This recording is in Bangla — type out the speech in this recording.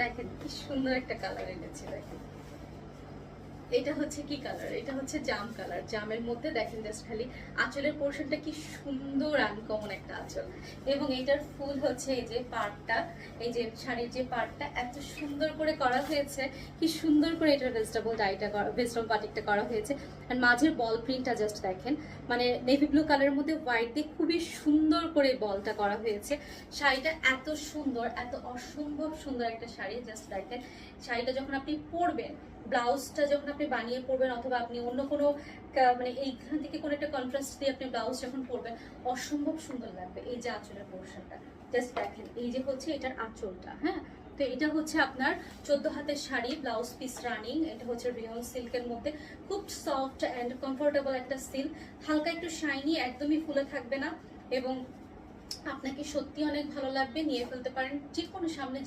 দেখেন কি সুন্দর একটা কালার এনেছে। দেখেন এটা হচ্ছে কি কালার, এটা হচ্ছে জাম কালার। জামের মধ্যে দেখেন জাস্ট খালি আঁচলের পোর্শনটা কি সুন্দর আনকমন একটা আঁচল। এবং এটার ফুল হচ্ছে এই যে পাড়টা, এই যে শাড়ির যে পাড়টা এত সুন্দর করে করা হয়েছে, কি সুন্দর করে এটার ভেজিটেবল ডাইটা করা, ভেজিটেবল বাটিকটা করা হয়েছে। আর মাঝের বল প্রিন্টটা জাস্ট দেখেন, মানে নেভি ব্লু কালারের মধ্যে হোয়াইট দিয়ে খুবই সুন্দর করে বলটা করা হয়েছে। শাড়িটা এত সুন্দর, এত অসম্ভব সুন্দর একটা শাড়ি। জাস্ট দেখেন শাড়িটা যখন আপনি পরবেন, ব্লাউজটা যখন আপনি বানিয়ে পরবেন, অথবা আপনি অন্য কোনো মানে এইখান থেকে কোনো একটা কন্ট্রাস্ট দিয়ে আপনি ব্লাউজ যখন পরবেন, অসম্ভব সুন্দর লাগবে। এই যে আঁচলের পোর্শনটা জাস্ট দেখেন, এই যে হচ্ছে এটার আঁচলটা। হ্যাঁ, তো এটা হচ্ছে আপনার 14 হাতের শাড়ি, ব্লাউজ পিস রানিং। এটা হচ্ছে রিয়ন সিল্কের মধ্যে, খুব সফট অ্যান্ড কমফোর্টেবল একটা সিল্ক, হালকা একটু শাইনি, একদমই ফুলে থাকবে না, এবং আপনাকে সত্যি অনেক ভালো লাগবে। নিয়ে ফেলতে পারেন যে কোনো সামনে